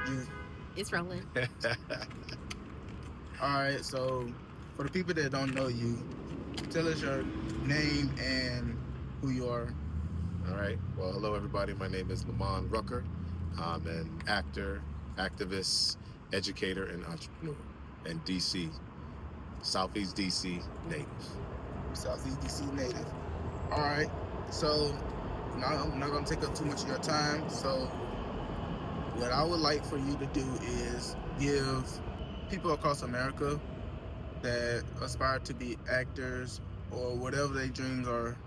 You. It's rolling. All right. So, for the people that don't know you, tell us your name and who you are. All right. Well, hello, everybody. My name is Lamman Rucker. I'm an actor, activist, educator, and entrepreneur. And DC, Southeast DC native. Southeast DC native. All right. So, now I'm not gonna take up too much of your time. So, what I would like for you to do is give people across America that aspire to be actors or whatever their dreams are,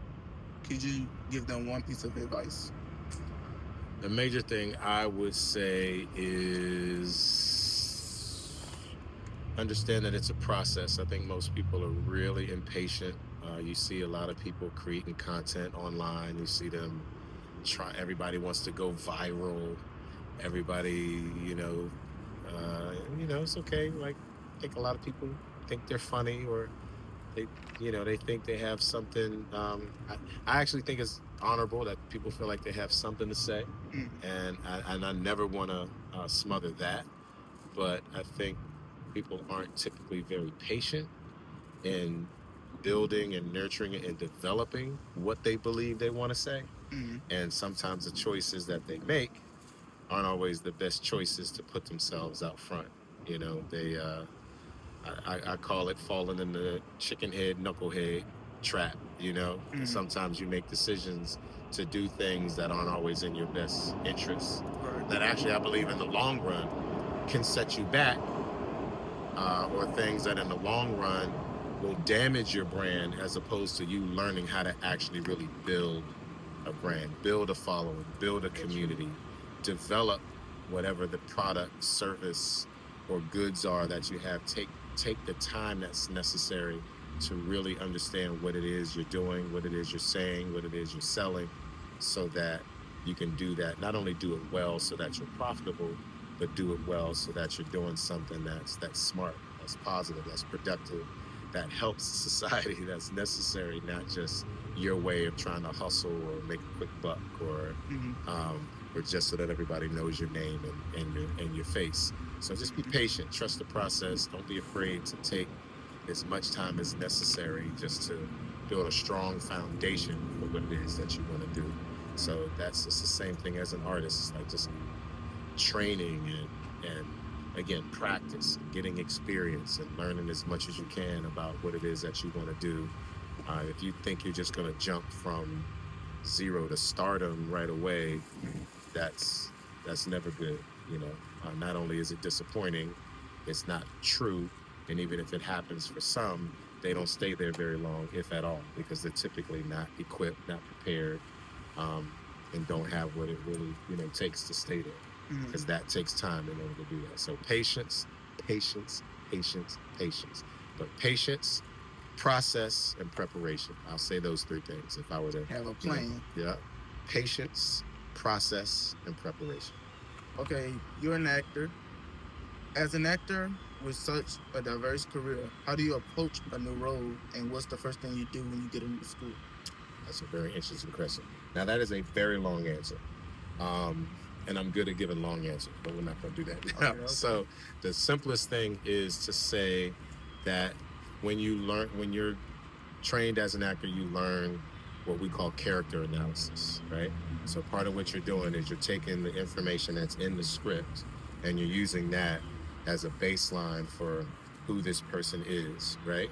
could you give them one piece of advice? The major thing I would say is understand that it's a process. I think most people are really impatient. You see a lot of people creating content online. You see them try. Everybody wants to go viral. Everybody, it's okay. Like, I think a lot of people think they're funny, or they, they think they have something. I actually think it's honorable that people feel like they have something to say, and I never want to smother that. But I think people aren't typically very patient in building and nurturing and developing what they believe they want to say. And sometimes the choices that they make aren't always the best choices to put themselves out front. I call it falling in the chicken head, knucklehead trap. Sometimes you make decisions to do things that aren't always in your best interest. That actually, I believe, in the long run, can set you back, or things that in the long run will damage your brand, as opposed to you learning how to actually really build a brand, build a following, build a community, develop whatever the product, service, or goods are that you have. Take the time that's necessary to really understand what it is you're doing, what it is you're saying, what it is you're selling, so that you can do that. Not only do it well so that you're profitable, but do it well so that you're doing something that's smart, that's positive, that's productive, that helps society, that's necessary, not just your way of trying to hustle or make a quick buck, or just so that everybody knows your name and your face. So just be patient, trust the process. Don't be afraid to take as much time as necessary just to build a strong foundation for what it is that you want to do. So it's the same thing as an artist. It's like just training and again, practice, getting experience, and learning as much as you can about what it is that you want to do. If you think you're just going to jump from zero to stardom right away, that's never good. Not only is it disappointing, it's not true, and even if it happens for some, they don't stay there very long, if at all, because they're typically not equipped, not prepared, and don't have what it really takes to stay there, because that takes time in order to do that. So patience, patience, patience, patience. But patience, process, and preparation. I'll say those three things if I were to have a plan. Patience, process, and preparation. Okay, you're an actor. As an actor with such a diverse career, how do you approach a new role, and what's the first thing you do when you get into school? That's a very interesting question. Now, that is a very long answer. And I'm good at giving long answers, but we're not going to do that now. Okay. So the simplest thing is to say that when you're trained as an actor, you learn what we call character analysis, right? So part of what you're doing is you're taking the information that's in the script and you're using that as a baseline for who this person is, right?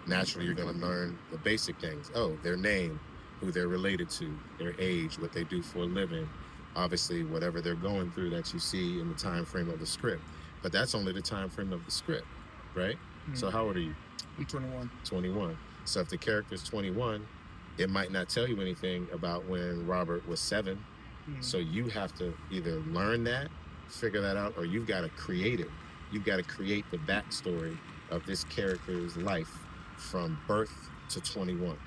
Naturally, you're going to learn the basic things. Oh, their name, who they're related to, their age, what they do for a living, obviously whatever they're going through that you see in the time frame of the script. But that's only the time frame of the script, right? So how old are you? I'm 21. 21. So if the character's 21, it might not tell you anything about when Robert was 7. So you have to either learn that, figure that out, or you've got to create it. You've got to create the backstory of this character's life from birth to 21,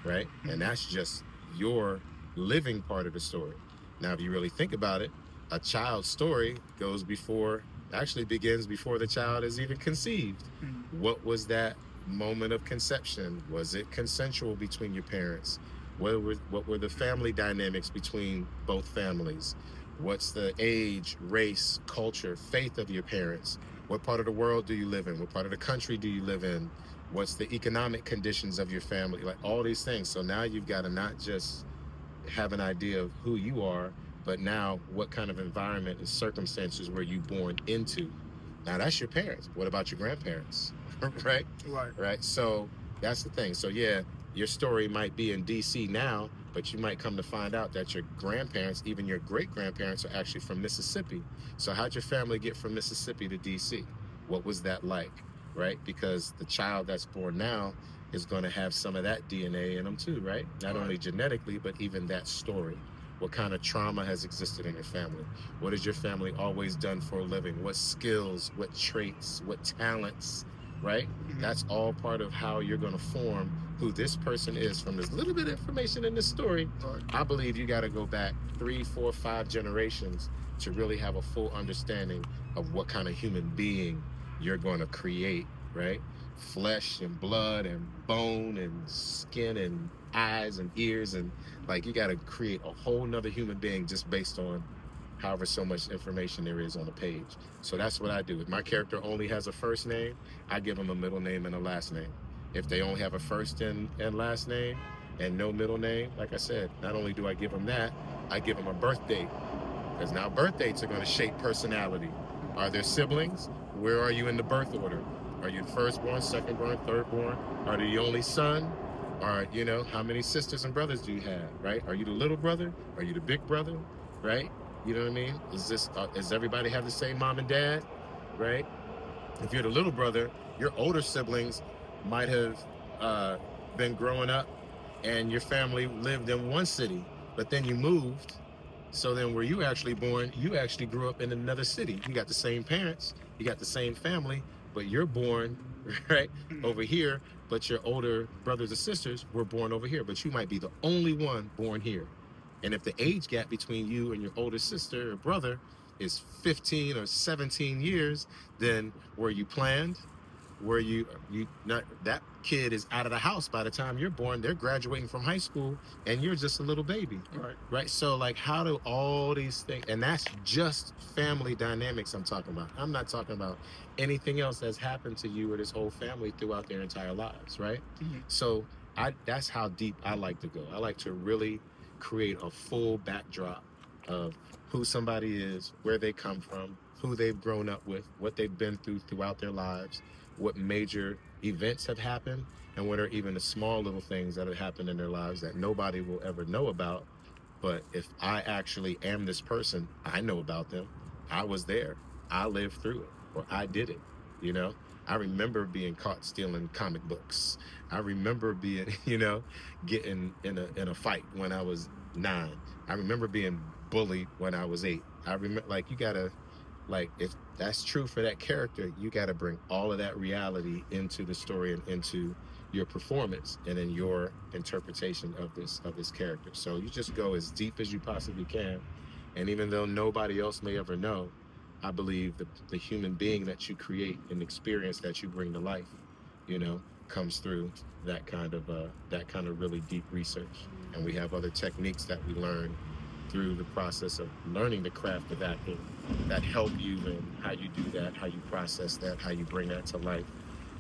right? And that's just your living part of the story. Now, if you really think about it, a child's story begins before the child is even conceived. What was that moment of conception? Was it consensual between your parents? What were the family dynamics between both families? What's the age, race, culture, faith of your parents? What part of the world do you live in? What part of the country do you live in? What's the economic conditions of your family? Like all these things. So now you've got to not just have an idea of who you are, but now what kind of environment and circumstances were you born into? Now that's your parents. What about your grandparents? Right? Right. So that's the thing. So yeah, your story might be in DC now, but you might come to find out that your grandparents, even your great grandparents, are actually from Mississippi. So how'd your family get from Mississippi to DC? What was that like? Right? Because the child that's born now is going to have some of that DNA in them too, right? Not only genetically, but even that story. What kind of trauma has existed in your family? What has your family always done for a living? What skills, what traits, what talents, right? That's all part of how you're going to form who this person is from this little bit of information in this story. I believe you got to go back 3, 4, 5 generations to really have a full understanding of what kind of human being you're going to create, right? Flesh and blood and bone and skin and eyes and ears, and like you got to create a whole nother human being just based on however so much information there is on the page. So that's what I do. If my character only has a first name, I give them a middle name and a last name. If they only have a first and last name and no middle name, like I said, not only do I give them that, I give them a birth date, because now birth dates are going to shape personality. Are there siblings? Where are you in the birth order? Are you the firstborn, secondborn, thirdborn? Are you the only son? Or, you know, how many sisters and brothers do you have, right? Are you the little brother? Are you the big brother, right? You know what I mean? Does everybody have the same mom and dad, right? If you're the little brother, your older siblings might have been growing up and your family lived in one city, but then you moved. So then where you actually born, you actually grew up in another city. You got the same parents, you got the same family, but you're born right over here, but your older brothers or sisters were born over here, but you might be the only one born here. And if the age gap between you and your older sister or brother is 15 or 17 years, then were you planned? Were you not, that kid is out of the house by the time you're born, they're graduating from high school and you're just a little baby. Right. So like, how do all these things, and that's just family dynamics I'm talking about. I'm not talking about anything else that's happened to you or this whole family throughout their entire lives, right? So that's how deep I like to go. I like to really create a full backdrop of who somebody is, where they come from, who they've grown up with, what they've been through throughout their lives, what major events have happened, and what are even the small little things that have happened in their lives that nobody will ever know about. But if I actually am this person, I know about them. I was there. I lived through it, or I did it, you know? I remember being caught stealing comic books. I remember being, getting in a fight when I was 9. I remember being bullied when I was 8. I remember, like, you gotta, like, if that's true for that character, you gotta bring all of that reality into the story and into your performance and in your interpretation of this character. So you just go as deep as you possibly can. And even though nobody else may ever know, I believe the human being that you create and experience that you bring to life, comes through that kind of really deep research. And we have other techniques that we learn through the process of learning the craft of acting that help you in how you do that, how you process that, how you bring that to life,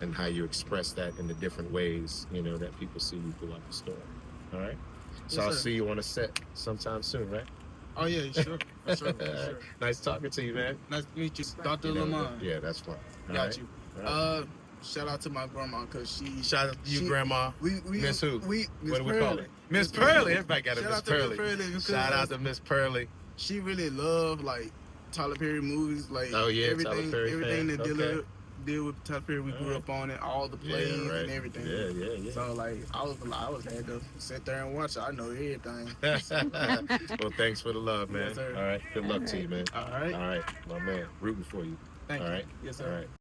and how you express that in the different ways, that people see you throughout the story. All right? So I'll see you on a set sometime soon, right? Oh, yeah, sure. For sure. Nice talking to you, man. Nice to meet you, Dr. Lamman. Yeah, that's fun. Got you. Right. Shout out to my grandma, because she... Shout out to you, Grandma. Miss who? Miss what do we Pearly. call it? Miss Pearly. Everybody got a Miss Pearly. Shout out to Miss Pearly. She really loved, like, Tyler Perry movies. Like, oh, yeah, everything that deal with Tyler Perry, we grew up on it, all the plays and everything. Yeah. So, like, I was had to sit there and watch it. I know everything. Well, thanks for the love, man. Yes, sir. All right. Good luck to you, man. All right. My man. Rooting for you. Thank you. All right. Yes, sir. All right.